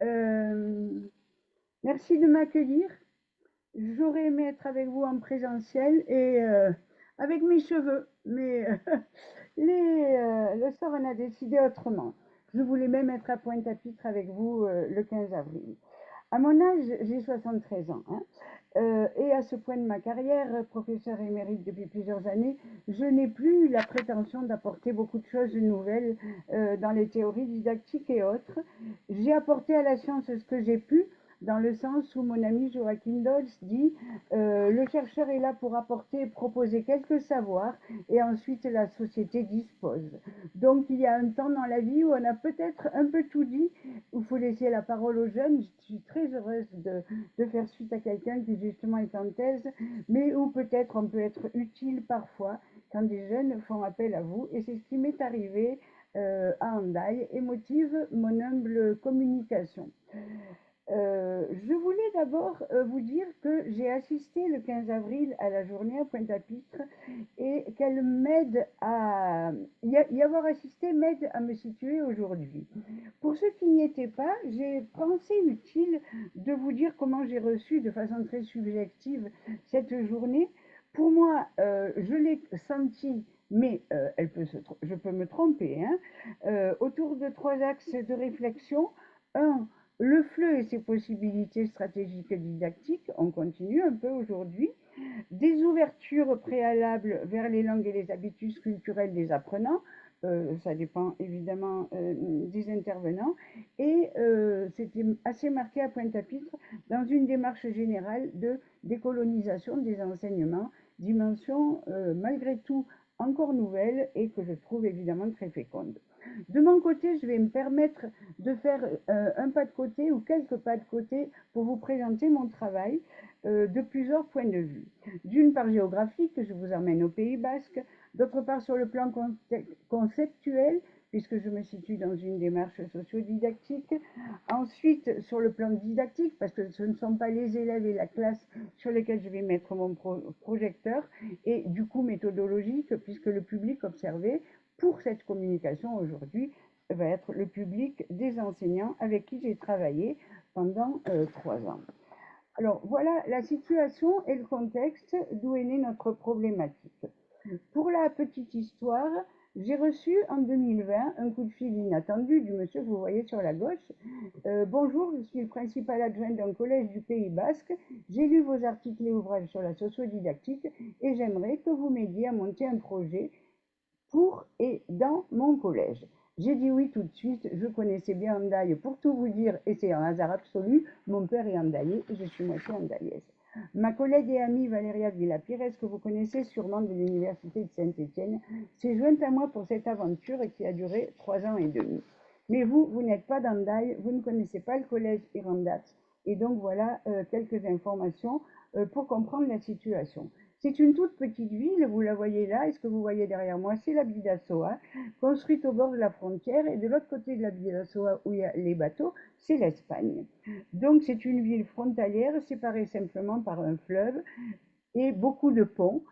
Euh, Merci de m'accueillir. J'aurais aimé être avec vous en présentiel et avec mes cheveux, mais le sort en a décidé autrement. Je voulais même être à Pointe-à-Pitre avec vous le 15 avril. À mon âge, j'ai 73 ans, hein, et à ce point de ma carrière, professeur émérite depuis plusieurs années, je n'ai plus la prétention d'apporter beaucoup de choses nouvelles dans les théories didactiques et autres. J'ai apporté à la science ce que j'ai pu, dans le sens où mon ami Joachim Dodds dit le chercheur est là pour apporter et proposer quelques savoirs et ensuite la société dispose. Donc il y a un temps dans la vie où on a peut-être un peu tout dit, où il faut laisser la parole aux jeunes. Je suis très heureuse de faire suite à quelqu'un qui justement est en thèse, mais où peut-être on peut être utile parfois quand des jeunes font appel à vous. Et c'est ce qui m'est arrivé à Hendaye et motive mon humble communication. Je voulais d'abord vous dire que j'ai assisté le 15 avril à la journée à Pointe-à-Pitre et qu'elle m'aide à y avoir assisté m'aide à me situer aujourd'hui. Pour ceux qui n'y étaient pas, j'ai pensé utile de vous dire comment j'ai reçu de façon très subjective cette journée. Pour moi, je l'ai senti, mais je peux me tromper, hein, autour de trois axes de réflexion. Un, le FLE et ses possibilités stratégiques et didactiques, on continue un peu aujourd'hui. Des ouvertures préalables vers les langues et les habitudes culturelles des apprenants, ça dépend évidemment des intervenants, et c'était assez marqué à Pointe-à-Pitre dans une démarche générale de décolonisation des enseignements, dimension malgré tout encore nouvelle et que je trouve évidemment très féconde. De mon côté, je vais me permettre de faire un pas de côté ou quelques pas de côté pour vous présenter mon travail de plusieurs points de vue. D'une part géographique, je vous emmène au Pays Basque, d'autre part sur le plan conceptuel, puisque je me situe dans une démarche sociodidactique. Ensuite, sur le plan didactique, parce que ce ne sont pas les élèves et la classe sur lesquels je vais mettre mon projecteur, et du coup méthodologique, puisque le public observé pour cette communication aujourd'hui va être le public des enseignants avec qui j'ai travaillé pendant 3 ans. Alors voilà la situation et le contexte d'où est née notre problématique. Pour la petite histoire, j'ai reçu en 2020 un coup de fil inattendu du monsieur que vous voyez sur la gauche. Bonjour, je suis le principal adjoint d'un collège du Pays Basque. J'ai lu vos articles et ouvrages sur la sociodidactique et j'aimerais que vous m'aidiez à monter un projet pour et dans mon collège. J'ai dit oui tout de suite, je connaissais bien Hendaye pour tout vous dire, et c'est un hasard absolu, mon père est Hendaillais et je suis moitié Hendayaise. Ma collègue et amie Valéria Villapires, que vous connaissez sûrement de l'Université de Saint-Étienne, s'est jointe à moi pour cette aventure qui a duré 3 ans et demi. Mais vous, vous n'êtes pas d'Hendaye, vous ne connaissez pas le collège Irandat, et donc voilà quelques informations pour comprendre la situation. C'est une toute petite ville, vous la voyez là, et ce que vous voyez derrière moi, c'est la Bidassoa, construite au bord de la frontière, et de l'autre côté de la Bidassoa, où il y a les bateaux, c'est l'Espagne. Donc c'est une ville frontalière, séparée simplement par un fleuve, et beaucoup de ponts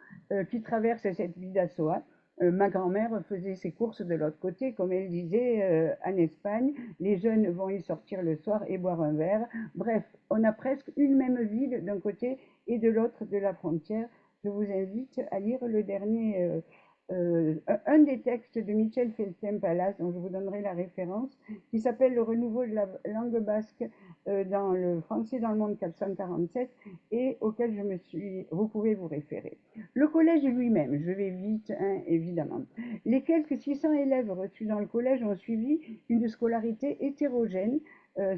qui traversent cette Bidassoa. Ma grand-mère faisait ses courses de l'autre côté, comme elle disait, en Espagne, les jeunes vont y sortir le soir et boire un verre. Bref, on a presque une même ville d'un côté et de l'autre de la frontière. Je vous invite à lire le dernier, un des textes de Michel Felten-Palas, dont je vous donnerai la référence, qui s'appelle Le renouveau de la langue basque dans le français dans le monde 447 et auquel vous pouvez vous référer. Le collège lui-même, je vais vite, hein, évidemment. Les quelques 600 élèves reçus dans le collège ont suivi une scolarité hétérogène.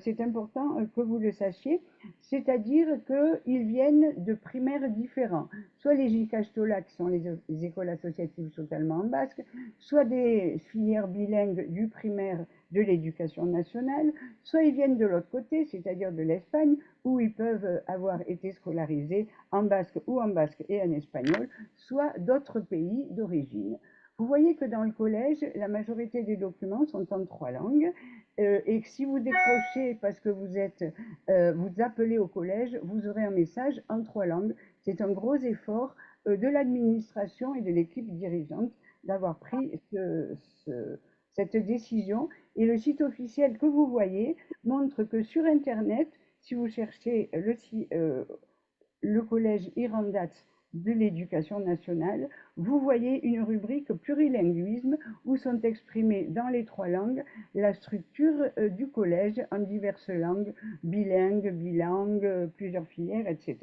C'est important que vous le sachiez, c'est-à-dire qu'ils viennent de primaires différents, soit les JCASTOLA, qui sont les écoles associatives totalement en basque, soit des filières bilingues du primaire de l'éducation nationale, soit ils viennent de l'autre côté, c'est-à-dire de l'Espagne, où ils peuvent avoir été scolarisés en basque ou en basque et en espagnol, soit d'autres pays d'origine. Vous voyez que dans le collège, la majorité des documents sont en 3 langues et que si vous décrochez parce que vous appelez au collège, vous aurez un message en 3 langues. C'est un gros effort de l'administration et de l'équipe dirigeante d'avoir pris cette décision. Et le site officiel que vous voyez montre que sur Internet, si vous cherchez le collège Irandats de l'éducation nationale, vous voyez une rubrique plurilinguisme où sont exprimées dans les 3 langues la structure du collège en diverses langues, bilingues, bilangues, plusieurs filières, etc.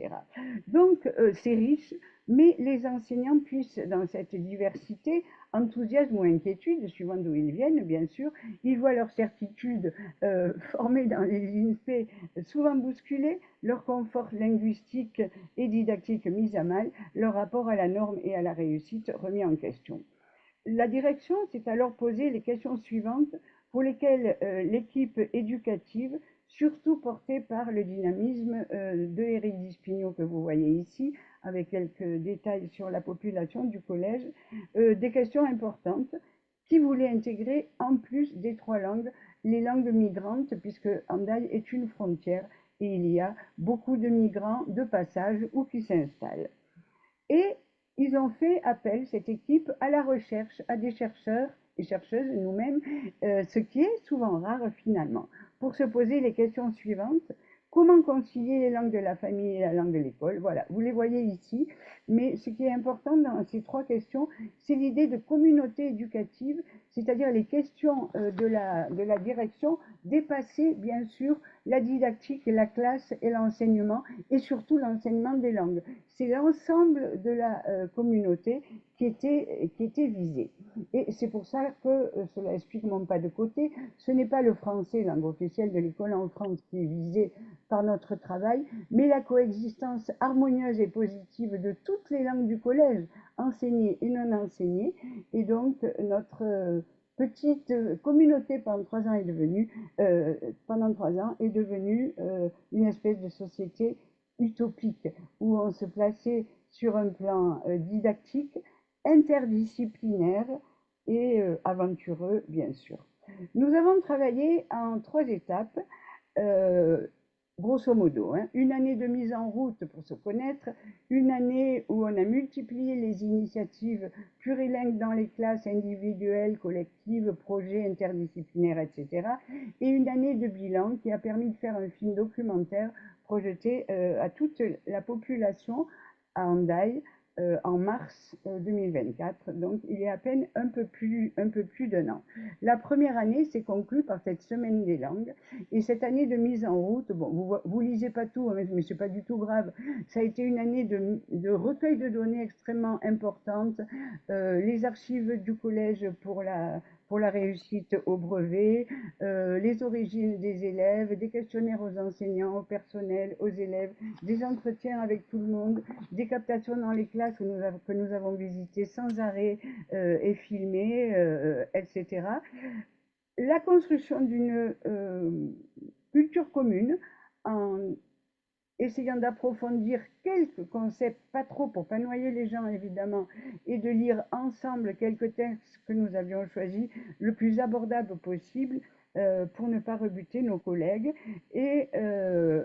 Donc c'est riche, mais les enseignants puissent, dans cette diversité, enthousiasme ou inquiétude, suivant d'où ils viennent, bien sûr, ils voient leur certitude formée dans les INSPE souvent bousculée, leur confort linguistique et didactique mis à mal, leur rapport à la norme et à la réussite remis en question. La direction s'est alors posé les questions suivantes pour lesquelles l'équipe éducative, surtout portée par le dynamisme de Éric Dispigno que vous voyez ici, avec quelques détails sur la population du collège, des questions importantes qui voulaient intégrer en plus des 3 langues, les langues migrantes, puisque Hendaye est une frontière et il y a beaucoup de migrants de passage ou qui s'installent. Et ils ont fait appel, cette équipe, à la recherche, à des chercheurs et chercheuses, nous-mêmes, ce qui est souvent rare finalement, pour se poser les questions suivantes. Comment concilier les langues de la famille et la langue de l'école? Voilà, vous les voyez ici, mais ce qui est important dans ces 3 questions, c'est l'idée de communauté éducative, c'est-à-dire les questions de la direction dépasser bien sûr la didactique, la classe et l'enseignement, et surtout l'enseignement des langues. C'est l'ensemble de la communauté qui était visée. Et c'est pour ça que cela explique mon pas de côté. Ce n'est pas le français, langue officielle de l'école en France, qui est visé par notre travail, mais la coexistence harmonieuse et positive de toutes les langues du collège, enseignées et non enseignées. Et donc notre petite communauté pendant 3 ans est devenue une espèce de société utopique où on se plaçait sur un plan didactique, interdisciplinaire et aventureux, bien sûr. Nous avons travaillé en 3 étapes. Euh, Grosso modo, hein, une année de mise en route pour se connaître, une année où on a multiplié les initiatives plurilingues dans les classes individuelles, collectives, projets interdisciplinaires, etc. Et une année de bilan qui a permis de faire un film documentaire projeté à toute la population à Hendaye en mars 2024, donc il y a à peine un peu plus d'un an. La première année s'est conclue par cette semaine des langues, et cette année de mise en route, bon, vous lisez pas tout, hein, mais c'est pas du tout grave, ça a été une année de recueil de données extrêmement importante, les archives du collège pour la réussite au brevet, les origines des élèves, des questionnaires aux enseignants, au personnel, aux élèves, des entretiens avec tout le monde, des captations dans les classes que nous avons visitées sans arrêt et filmées, etc. La construction d'une culture commune en essayant d'approfondir quelques concepts, pas trop pour pas noyer les gens évidemment, et de lire ensemble quelques textes que nous avions choisis le plus abordable possible pour ne pas rebuter nos collègues. Et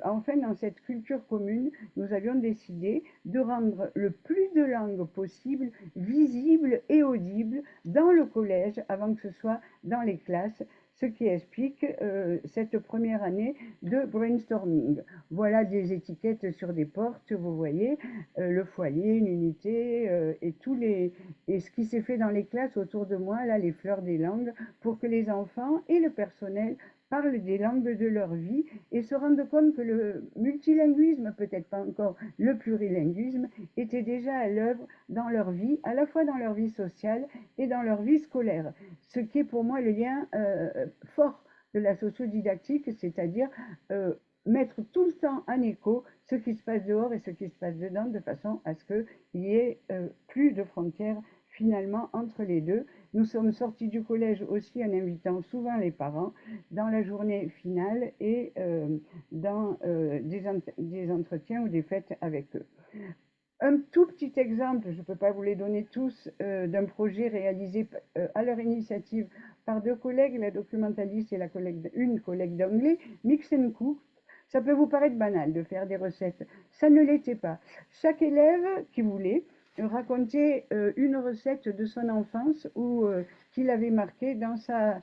enfin, dans cette culture commune, nous avions décidé de rendre le plus de langues possible visibles et audibles dans le collège avant que ce soit dans les classes, ce qui explique cette première année de brainstorming. Voilà des étiquettes sur des portes, vous voyez, le foyer, une unité, et ce qui s'est fait dans les classes autour de moi, là, les fleurs des langues, pour que les enfants et le personnel parlent des langues de leur vie et se rendent compte que le multilinguisme, peut-être pas encore le plurilinguisme, était déjà à l'œuvre dans leur vie, à la fois dans leur vie sociale et dans leur vie scolaire. Ce qui est pour moi le lien fort de la sociodidactique, c'est-à-dire mettre tout le temps en écho ce qui se passe dehors et ce qui se passe dedans, de façon à ce qu'il y ait plus de frontières finalement entre les deux. Nous sommes sortis du collège aussi en invitant souvent les parents dans la journée finale et dans des entretiens ou des fêtes avec eux. Un tout petit exemple, je ne peux pas vous les donner tous, d'un projet réalisé à leur initiative par 2 collègues, la documentaliste et une collègue d'anglais, Mix and Cook. Ça peut vous paraître banal de faire des recettes, ça ne l'était pas. Chaque élève qui voulait raconter une recette de son enfance ou qu'il avait marquée dans sa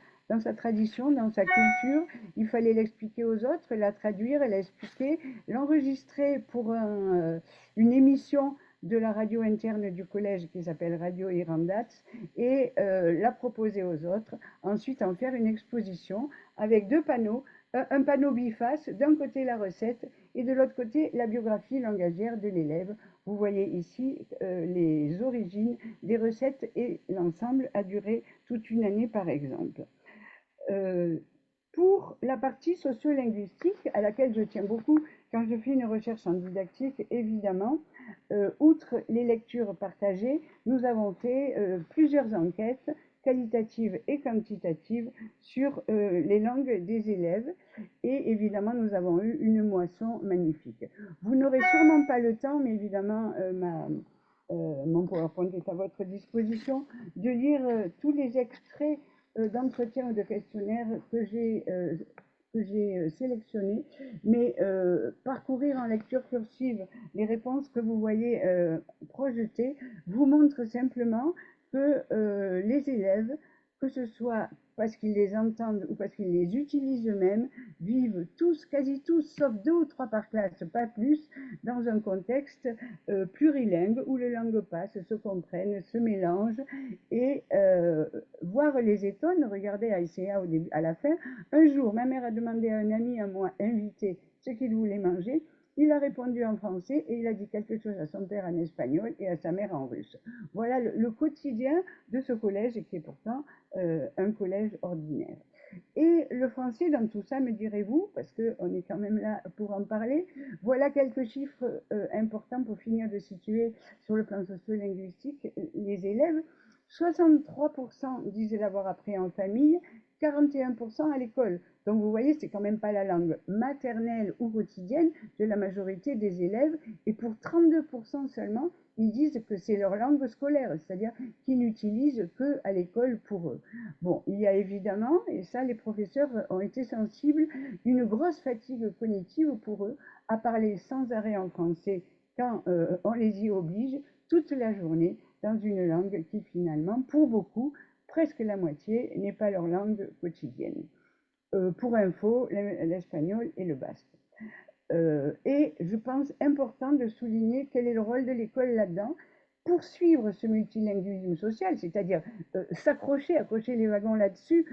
tradition, dans sa culture. Il fallait l'expliquer aux autres, la traduire, l'expliquer, l'enregistrer pour une émission de la radio interne du collège qui s'appelle Radio Irandats et la proposer aux autres. Ensuite, en faire une exposition avec deux panneaux, un panneau biface, d'un côté la recette et de l'autre côté la biographie langagière de l'élève. Vous voyez ici les origines des recettes et l'ensemble a duré toute une année par exemple. Euh, pour la partie sociolinguistique, à laquelle je tiens beaucoup quand je fais une recherche en didactique, évidemment, outre les lectures partagées, nous avons fait plusieurs enquêtes qualitatives et quantitatives sur les langues des élèves et évidemment nous avons eu une moisson magnifique. Vous n'aurez sûrement pas le temps, mais évidemment mon PowerPoint est à votre disposition, de lire tous les extraits d'entretiens ou de questionnaires que j'ai sélectionnés, mais parcourir en lecture cursive les réponses que vous voyez projetées vous montre simplement que les élèves, que ce soit parce qu'ils les entendent ou parce qu'ils les utilisent eux-mêmes, vivent tous, quasi tous, sauf 2 ou 3 par classe, pas plus, dans un contexte plurilingue où les langues passent, se comprennent, se mélangent et voir les étonne. Regardez ICA au début, à la fin. Un jour, ma mère a demandé à un ami à moi invité ce qu'il voulait manger. Il a répondu en français et il a dit quelque chose à son père en espagnol et à sa mère en russe. Voilà le quotidien de ce collège qui est pourtant un collège ordinaire. Et le français dans tout ça, me direz-vous, parce qu'on est quand même là pour en parler, voilà quelques chiffres importants pour finir de situer sur le plan socio-linguistique les élèves. 63% disaient l'avoir appris en famille, 41% à l'école. Donc vous voyez, c'est quand même pas la langue maternelle ou quotidienne de la majorité des élèves. Et pour 32% seulement, ils disent que c'est leur langue scolaire, c'est-à-dire qu'ils n'utilisent que à l'école pour eux. Bon, il y a évidemment, et ça les professeurs ont été sensibles, une grosse fatigue cognitive pour eux à parler sans arrêt en français quand on les y oblige toute la journée dans une langue qui finalement, pour beaucoup, presque la moitié, n'est pas leur langue quotidienne. Pour info, l'espagnol et le basque. Et je pense important de souligner quel est le rôle de l'école là-dedans. Poursuivre ce multilinguisme social, c'est-à-dire s'accrocher, accrocher les wagons là-dessus,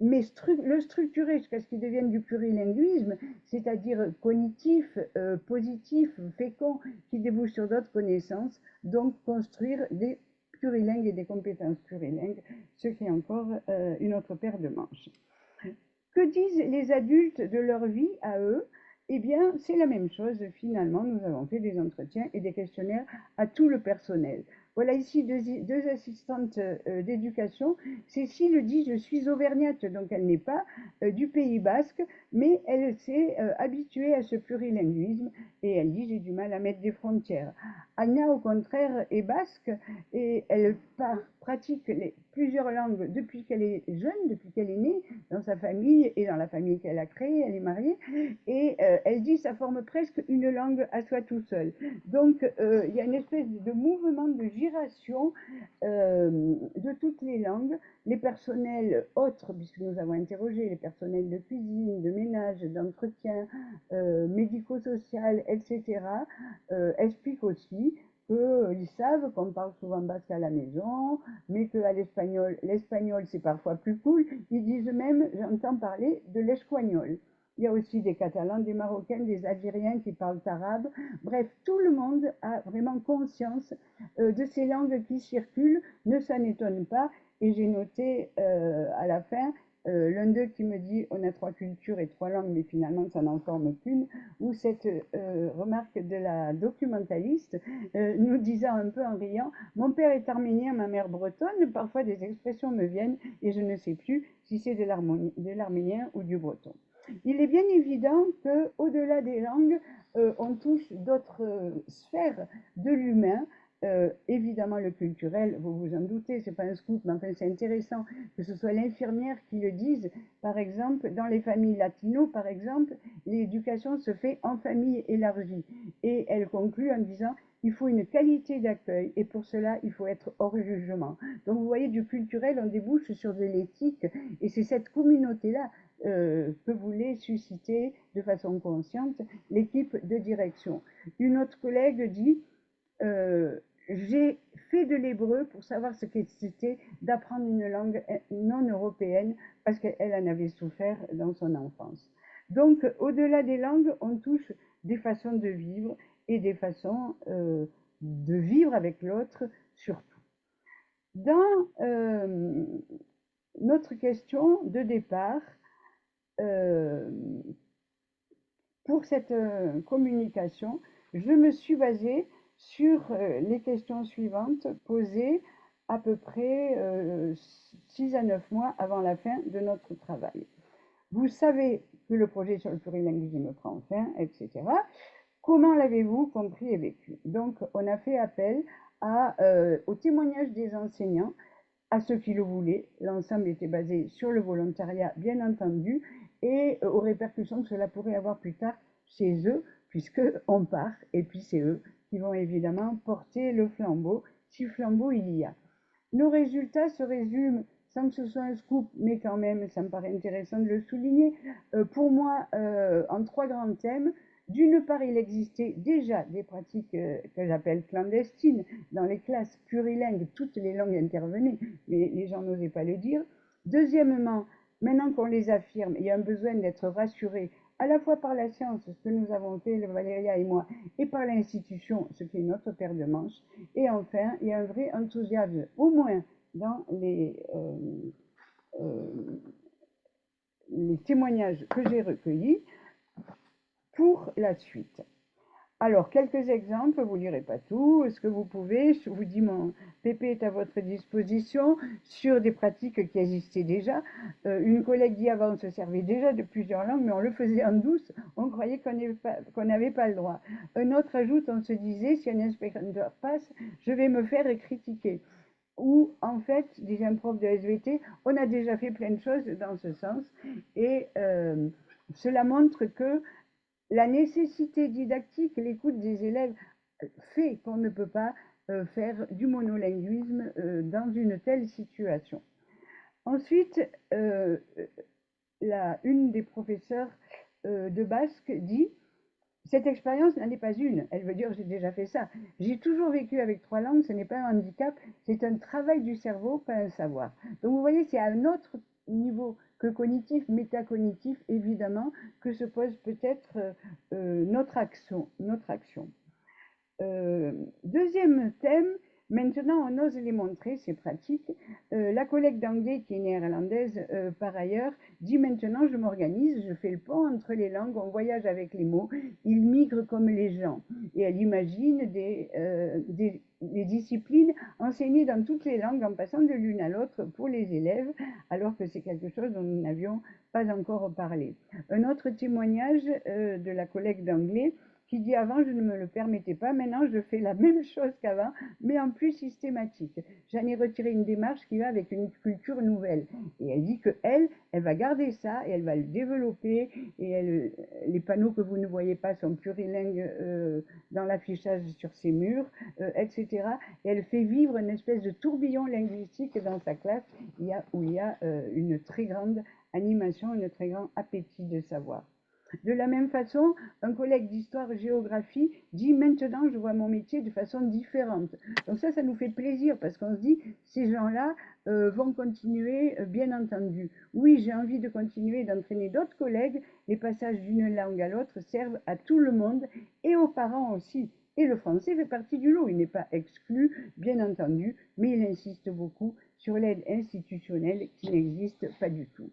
mais le structurer jusqu'à ce qu'il devienne du plurilinguisme, c'est-à-dire cognitif, positif, fécond, qui débouche sur d'autres connaissances, donc construire des plurilingues et des compétences plurilingues, ce qui est encore une autre paire de manches. Que disent les adultes de leur vie à eux? Eh bien, c'est la même chose. Finalement, nous avons fait des entretiens et des questionnaires à tout le personnel. Voilà ici deux assistantes d'éducation. Cécile dit: je suis auvergnate, donc elle n'est pas du Pays basque, mais elle s'est habituée à ce plurilinguisme et elle dit: j'ai du mal à mettre des frontières. Anna, au contraire, est basque et elle pratique plusieurs langues depuis qu'elle est jeune, depuis qu'elle est née, dans sa famille et dans la famille qu'elle a créée. Elle est mariée et elle dit: ça forme presque une langue à soi tout seul. Donc il y a une espèce de mouvement de giration de toutes les langues. Les personnels autres, puisque nous avons interrogé les personnels de cuisine, de ménage, d'entretien, médico-social, etc., expliquent aussi qu'ils savent qu'on parle souvent basque à la maison, mais qu'à l'espagnol c'est parfois plus cool. Ils disent même: j'entends parler de l'espagnol. Il y a aussi des Catalans, des Marocains, des Algériens qui parlent arabe. Bref, tout le monde a vraiment conscience de ces langues qui circulent, ne s'en étonne pas. Et j'ai noté à la fin l'un d'eux qui me dit: on a 3 cultures et 3 langues, mais finalement ça n'en forme qu'une. Ou cette remarque de la documentaliste nous disant un peu en riant: mon père est arménien, ma mère bretonne, parfois des expressions me viennent et je ne sais plus si c'est de l'arménien ou du breton. Il est bien évident qu'au-delà des langues, on touche d'autres sphères de l'humain. Évidemment le culturel, vous vous en doutez, c'est pas un scoop, mais enfin c'est intéressant que ce soit l'infirmière qui le dise. Par exemple, dans les familles latino, par exemple, l'éducation se fait en famille élargie. Et elle conclut en disant: il faut une qualité d'accueil et pour cela, il faut être hors jugement. Donc vous voyez, du culturel, on débouche sur de l'éthique et c'est cette communauté-là que voulait susciter de façon consciente l'équipe de direction. Une autre collègue dit j'ai fait de l'hébreu pour savoir ce que c'était d'apprendre une langue non européenne parce qu'elle en avait souffert dans son enfance. Donc, au-delà des langues, on touche des façons de vivre et des façons de vivre avec l'autre surtout. Dans notre question de départ, euh, pour cette communication, je me suis basée sur les questions suivantes posées à peu près 6 à 9 mois avant la fin de notre travail. Vous savez que le projet sur le plurilinguisme prend fin, etc. Comment l'avez-vous compris et vécu? Donc, on a fait appel au témoignage des enseignants, à ceux qui le voulaient. L'ensemble était basé sur le volontariat, bien entendu, et aux répercussions que cela pourrait avoir plus tard chez eux, puisqu'on part, et puis c'est eux qui vont évidemment porter le flambeau, si flambeau il y a. Nos résultats se résument, sans que ce soit un scoop, mais quand même, ça me paraît intéressant de le souligner, pour moi, en 3 grands thèmes. D'une part, il existait déjà des pratiques que j'appelle clandestines dans les classes plurilingues, toutes les langues intervenaient, mais les gens n'osaient pas le dire. Deuxièmement, maintenant qu'on les affirme, il y a un besoin d'être rassuré à la fois par la science, ce que nous avons fait, Valéria et moi, et par l'institution, ce qui est notre paire de manches. Et enfin, il y a un vrai enthousiasme, au moins dans les témoignages que j'ai recueillis, pour la suite. Alors, quelques exemples, vous ne lirez pas tout, ce que vous pouvez, je vous dis, mon Pépé est à votre disposition, sur des pratiques qui existaient déjà. Une collègue dit avant, on se servait déjà de plusieurs langues, mais on le faisait en douce, on croyait qu'on n'avait pas le droit. Un autre ajoute, on se disait, si un inspecteur passe, je vais me faire critiquer. Ou, en fait, disait un prof de SVT, on a déjà fait plein de choses dans ce sens, et cela montre que la nécessité didactique, l'écoute des élèves fait qu'on ne peut pas faire du monolinguisme dans une telle situation. Ensuite, une des professeurs de basque dit cette expérience n'en est pas une, elle veut dire j'ai déjà fait ça. J'ai toujours vécu avec 3 langues, ce n'est pas un handicap, c'est un travail du cerveau, pas un savoir. Donc vous voyez, c'est à un autre niveau que cognitif, métacognitif, évidemment, que se pose peut-être notre action. Deuxième thème, maintenant on ose les montrer, c'est pratique. La collègue d'anglais, qui est néerlandaise par ailleurs, dit maintenant je m'organise, je fais le pont entre les langues, on voyage avec les mots, ils migrent comme les gens. Et elle imagine des disciplines enseignées dans toutes les langues en passant de l'une à l'autre pour les élèves, alors que c'est quelque chose dont nous n'avions pas encore parlé. Un autre témoignage de la collègue d'anglais qui dit avant je ne me le permettais pas, maintenant je fais la même chose qu'avant, mais en plus systématique. J'en ai retiré une démarche qui va avec une culture nouvelle. Et elle dit que elle va garder ça et elle va le développer. Et les panneaux que vous ne voyez pas sont plurilingues dans l'affichage sur ses murs, etc. Et elle fait vivre une espèce de tourbillon linguistique dans sa classe où il y a une très grande animation, un très grand appétit de savoir. De la même façon, un collègue d'histoire-géographie dit maintenant je vois mon métier de façon différente. Donc ça nous fait plaisir parce qu'on se dit ces gens-là vont continuer, bien entendu. Oui, j'ai envie de continuer d'entraîner d'autres collègues. Les passages d'une langue à l'autre servent à tout le monde et aux parents aussi. Et le français fait partie du lot. Il n'est pas exclu, bien entendu, mais il insiste beaucoup sur l'aide institutionnelle qui n'existe pas du tout.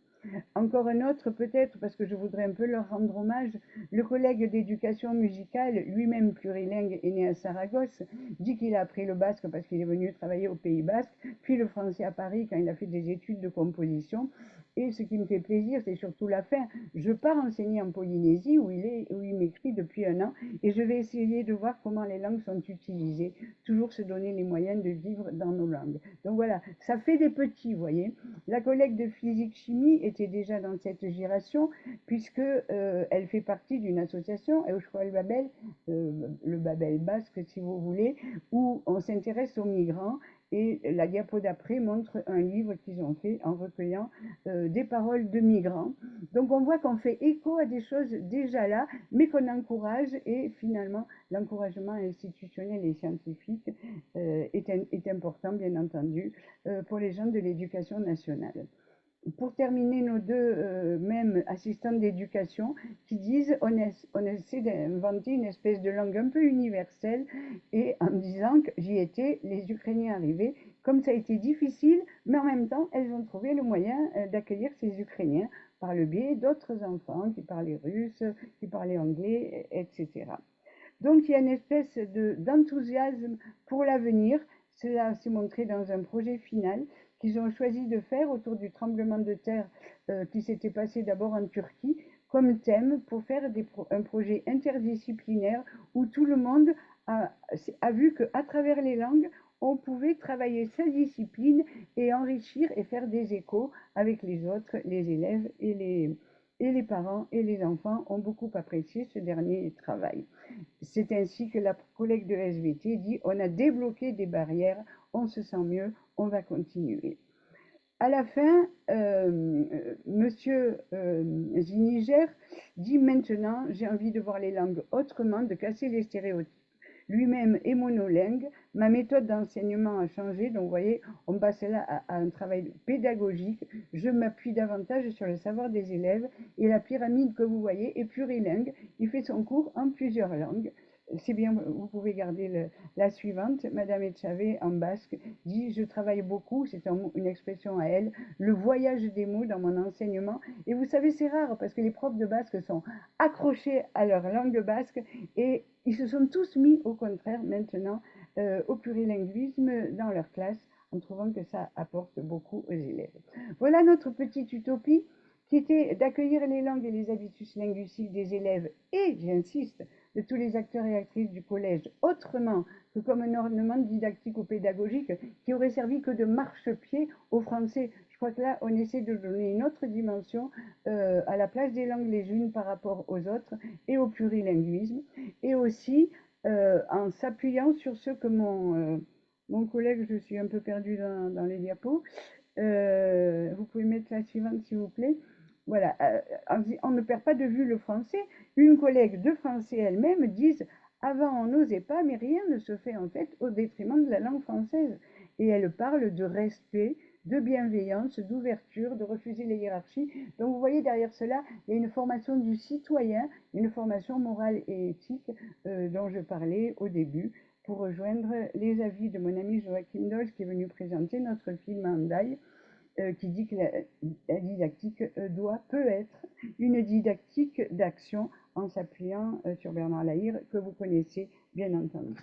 Encore un autre, peut-être, parce que je voudrais un peu leur rendre hommage, le collègue d'éducation musicale, lui-même plurilingue et né à Saragosse, dit qu'il a appris le basque parce qu'il est venu travailler au Pays Basque, puis le français à Paris quand il a fait des études de composition. Et ce qui me fait plaisir, c'est surtout la fin. Je pars enseigner en Polynésie, où il m'écrit depuis un an, et je vais essayer de voir comment les langues sont utilisées, toujours se donner les moyens de vivre dans nos langues. Donc voilà, ça fait des petits, vous voyez. La collègue de physique-chimie est était déjà dans cette giration, puisque elle fait partie d'une association, Euskal Babel, le Babel basque si vous voulez, où on s'intéresse aux migrants. Et la diapo d'après montre un livre qu'ils ont fait en recueillant des paroles de migrants. Donc on voit qu'on fait écho à des choses déjà là, mais qu'on encourage, et finalement l'encouragement institutionnel et scientifique est important, bien entendu, pour les gens de l'éducation nationale. Pour terminer, nos deux mêmes assistantes d'éducation qui disent on essaie d'inventer une espèce de langue un peu universelle, et en disant que j'y étais, les Ukrainiens arrivaient, comme ça a été difficile, mais en même temps, elles ont trouvé le moyen d'accueillir ces Ukrainiens par le biais d'autres enfants qui parlaient russe, qui parlaient anglais, etc. Donc il y a une espèce d'enthousiasme pour l'avenir. Cela s'est montré dans un projet final qu'ils ont choisi de faire autour du tremblement de terre qui s'était passé d'abord en Turquie, comme thème pour faire un projet interdisciplinaire où tout le monde a vu qu'à travers les langues, on pouvait travailler sa discipline et enrichir et faire des échos avec les autres, les élèves et les parents et les enfants ont beaucoup apprécié ce dernier travail. C'est ainsi que la collègue de SVT dit on a débloqué des barrières, on se sent mieux, on va continuer. À la fin, Monsieur Ziniger dit maintenant j'ai envie de voir les langues autrement, de casser les stéréotypes. Lui-même est monolingue, ma méthode d'enseignement a changé, donc vous voyez, on passe là à un travail pédagogique, je m'appuie davantage sur le savoir des élèves, et la pyramide que vous voyez est plurilingue, il fait son cours en plusieurs langues. C'est bien, vous pouvez garder la suivante. Madame Etchavé, en basque, dit je travaille beaucoup, c'est une expression à elle, le voyage des mots dans mon enseignement. Et vous savez, c'est rare parce que les profs de basque sont accrochés à leur langue basque, et ils se sont tous mis au contraire maintenant au plurilinguisme dans leur classe, en trouvant que ça apporte beaucoup aux élèves. Voilà notre petite utopie qui était d'accueillir les langues et les habitus linguistiques des élèves et, j'insiste, de tous les acteurs et actrices du collège autrement que comme un ornement didactique ou pédagogique qui aurait servi que de marchepied aux Français. Je crois que là, on essaie de donner une autre dimension à la place des langues les unes par rapport aux autres et au plurilinguisme, et aussi en s'appuyant sur ce que mon collègue, je suis un peu perdue dans les diapos, vous pouvez mettre la suivante s'il vous plaît. Voilà, on ne perd pas de vue le français. Une collègue de français elle-même dit avant on n'osait pas, mais rien ne se fait en fait au détriment de la langue française. Et elle parle de respect, de bienveillance, d'ouverture, de refuser les hiérarchies. Donc vous voyez derrière cela, il y a une formation du citoyen, une formation morale et éthique dont je parlais au début, pour rejoindre les avis de mon ami Joachim Dolz qui est venu présenter notre film Andai, qui dit que la didactique peut être une didactique d'action, en s'appuyant sur Bernard Lahire, que vous connaissez bien entendu.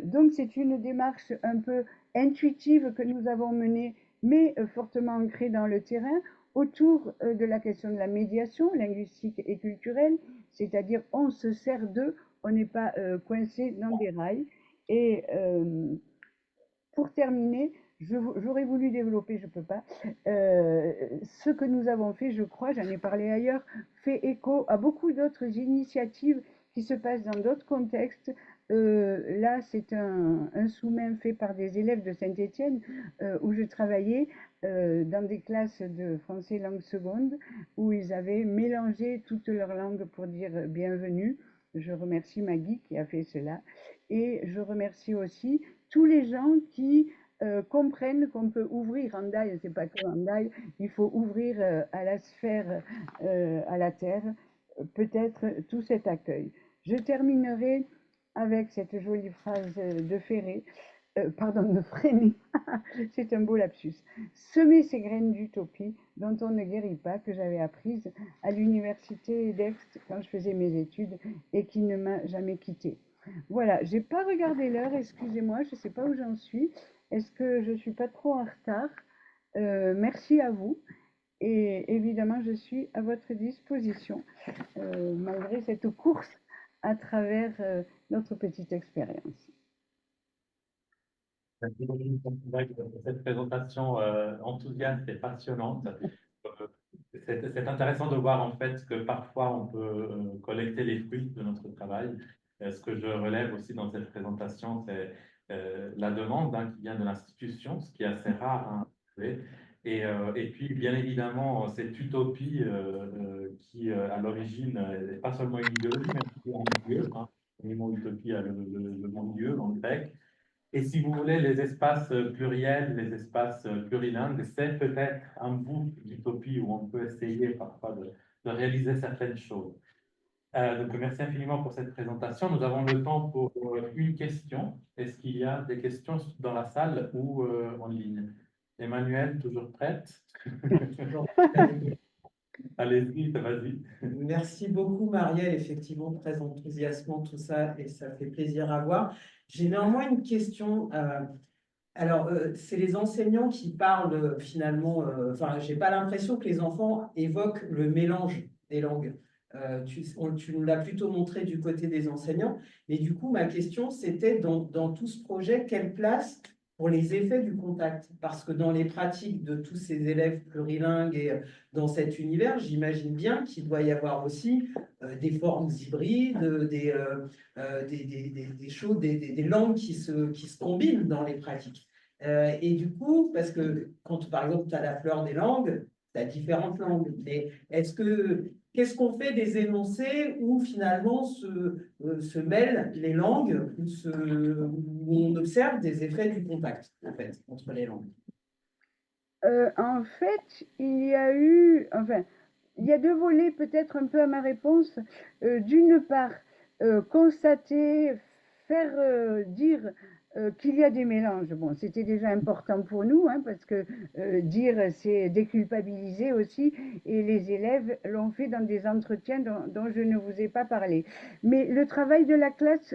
Donc c'est une démarche un peu intuitive que nous avons menée, mais fortement ancrée dans le terrain, autour de la question de la médiation linguistique et culturelle, c'est-à-dire on se sert d'eux, on n'est pas coincé dans des rails. Et pour terminer, j'aurais voulu développer, je ne peux pas. Ce que nous avons fait, je crois, j'en ai parlé ailleurs, fait écho à beaucoup d'autres initiatives qui se passent dans d'autres contextes. Là, c'est un sous-main fait par des élèves de Saint-Étienne où je travaillais dans des classes de français langue seconde où ils avaient mélangé toutes leurs langues pour dire bienvenue. Je remercie Maggie qui a fait cela, et je remercie aussi tous les gens qui comprennent qu'on peut ouvrir Andai, c'est pas que Andai, il faut ouvrir à la sphère, à la terre, peut-être tout cet accueil. Je terminerai avec cette jolie phrase de Ferré, pardon, de Freinet, c'est un beau lapsus. Semer ces graines d'utopie dont on ne guérit pas, que j'avais apprises à l'université d'Aix quand je faisais mes études et qui ne m'a jamais quittée. Voilà, j'ai pas regardé l'heure, excusez-moi, je sais pas où j'en suis. Est-ce que je suis pas trop en retard? Merci à vous. Et évidemment, je suis à votre disposition, malgré cette course à travers notre petite expérience. Merci beaucoup pour cette présentation enthousiaste et passionnante. C'est intéressant de voir en fait que parfois on peut collecter les fruits de notre travail. Ce que je relève aussi dans cette présentation, c'est la demande hein, qui vient de l'institution, ce qui est assez rare à trouver. Et puis, bien évidemment, cette utopie qui, à l'origine, n'est pas seulement une idéologie, mais plutôt un lieu. Hein. Le mot utopie a le mot lieu en grec. Et si vous voulez, les espaces pluriels, les espaces plurilingues, c'est peut-être un bout d'utopie où on peut essayer parfois de réaliser certaines choses. Donc, merci infiniment pour cette présentation. Nous avons le temps pour une question. Est-ce qu'il y a des questions dans la salle ou en ligne? Emmanuel, toujours prête? Toujours très- Allez-y, vas-y. Merci beaucoup, Marielle. Effectivement, très enthousiasmant tout ça et ça fait plaisir à voir. J'ai néanmoins une question. C'est les enseignants qui parlent finalement. Enfin, j'ai pas l'impression que les enfants évoquent le mélange des langues. Tu nous l'as plutôt montré du côté des enseignants. Mais du coup, ma question, c'était dans tout ce projet, quelle place pour les effets du contact? Parce que dans les pratiques de tous ces élèves plurilingues et dans cet univers, j'imagine bien qu'il doit y avoir aussi des formes hybrides, des choses, des langues qui se combinent dans les pratiques. Et du coup, parce que quand par exemple tu as la fleur des langues, tu as différentes langues, mais qu'est-ce qu'on fait des énoncés où finalement se mêlent les langues, où on observe des effets du contact en fait, entre les langues? En fait, il y a eu, enfin, il y a deux volets peut-être un peu à ma réponse. D'une part, constater, faire dire qu'il y a des mélanges. Bon, c'était déjà important pour nous, hein, parce que dire, c'est déculpabiliser aussi, et les élèves l'ont fait dans des entretiens dont je ne vous ai pas parlé. Mais le travail de la classe,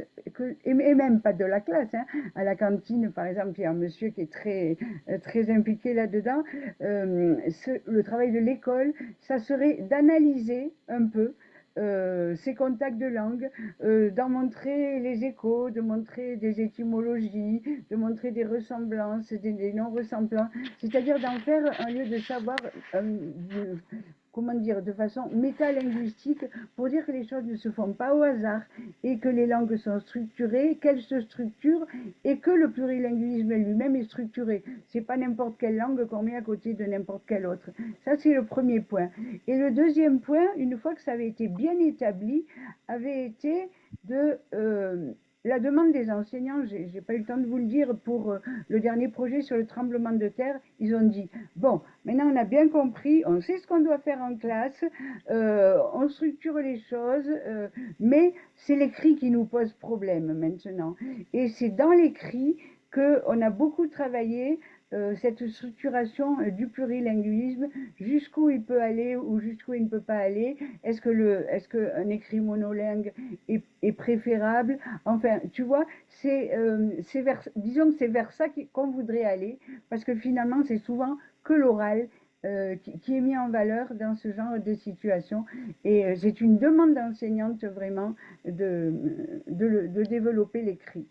et même pas de la classe, hein, à la cantine, par exemple, il y a un monsieur qui est très impliqué là-dedans. Le travail de l'école, ça serait d'analyser un peu ces contacts de langue, d'en montrer les échos, de montrer des étymologies, de montrer des ressemblances, des non-ressemblances, c'est-à-dire d'en faire un lieu de savoir, comment dire, de façon métalinguistique, pour dire que les choses ne se font pas au hasard et que les langues sont structurées, qu'elles se structurent et que le plurilinguisme lui-même est structuré. C'est pas n'importe quelle langue qu'on met à côté de n'importe quelle autre. Ça, c'est le premier point. Et le deuxième point, une fois que ça avait été bien établi, avait été de la demande des enseignants. J'ai pas eu le temps de vous le dire pour le dernier projet sur le tremblement de terre. Ils ont dit bon, maintenant on a bien compris, on sait ce qu'on doit faire en classe, on structure les choses, mais c'est l'écrit qui nous pose problème maintenant. Et c'est dans l'écrit qu'on a beaucoup travaillé cette structuration du plurilinguisme, jusqu'où il peut aller ou jusqu'où il ne peut pas aller. Est-ce qu'un écrit monolingue est préférable? Enfin, tu vois, disons que c'est vers ça qu'on voudrait aller, parce que finalement, c'est souvent que l'oral qui est mis en valeur dans ce genre de situation. Et c'est une demande d'enseignante vraiment de, de développer l'écrit.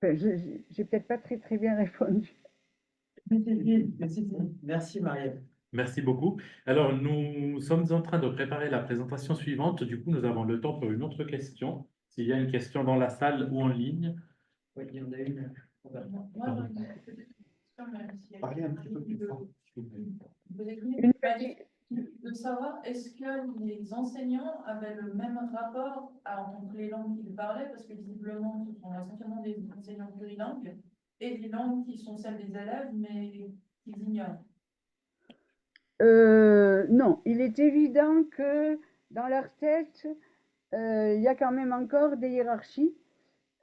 Enfin, j'ai peut-être pas très bien répondu. Merci, Marielle. Merci beaucoup. Alors, nous sommes en train de préparer la présentation suivante. Du coup, nous avons le temps pour une autre question. S'il y a une question dans la salle ou en ligne. Oui, il y en a une. Moi, j'aurais une petite question, même si elle Parlez un petit est peu plus fort. Une de, petite, de savoir est-ce que les enseignants avaient le même rapport entre les langues qu'ils parlaient, parce que visiblement, ce sont essentiellement des enseignants plurilingues, et des langues qui sont celles des élèves, mais qu'ils ignorent. non, il est évident que dans leur tête, il y a quand même encore des hiérarchies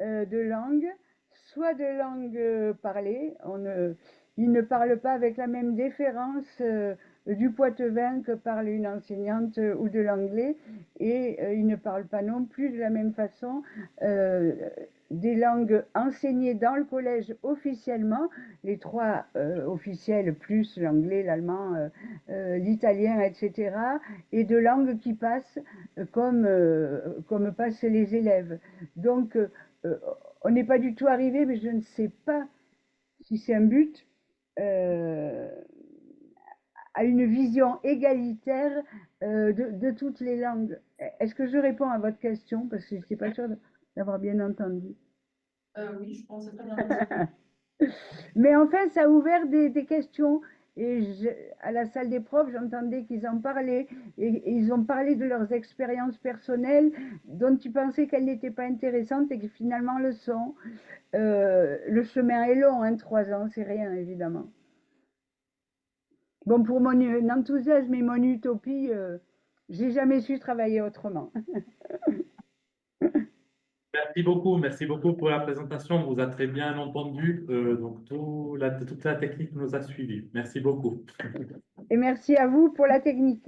de langues, soit de langues parlées, ils ne parlent pas avec la même déférence du poitevin que parle une enseignante ou de l'anglais, et ils ne parlent pas non plus de la même façon euh, des langues enseignées dans le collège officiellement, les trois officiels plus l'anglais, l'allemand, l'italien, etc., et de langues qui passent comme passent les élèves. Donc, on n'est pas du tout arrivé, mais je ne sais pas si c'est un but, euh, à une vision égalitaire de toutes les langues. Est-ce que je réponds à votre question? Parce que je n'étais pas sûre d'avoir bien entendu. Oui, je pense que c'est très bien. Mais en fait, ça a ouvert des questions. Et à la salle des profs, j'entendais qu'ils en parlaient. Et ils ont parlé de leurs expériences personnelles dont ils pensaient qu'elles n'étaient pas intéressantes et qui finalement le sont. Le chemin est long, hein, 3 ans, c'est rien, évidemment. Bon, pour mon enthousiasme et mon utopie, j'ai jamais su travailler autrement. Merci beaucoup pour la présentation. On vous a très bien entendu. Donc, toute la technique nous a suivis. Merci beaucoup. Et merci à vous pour la technique.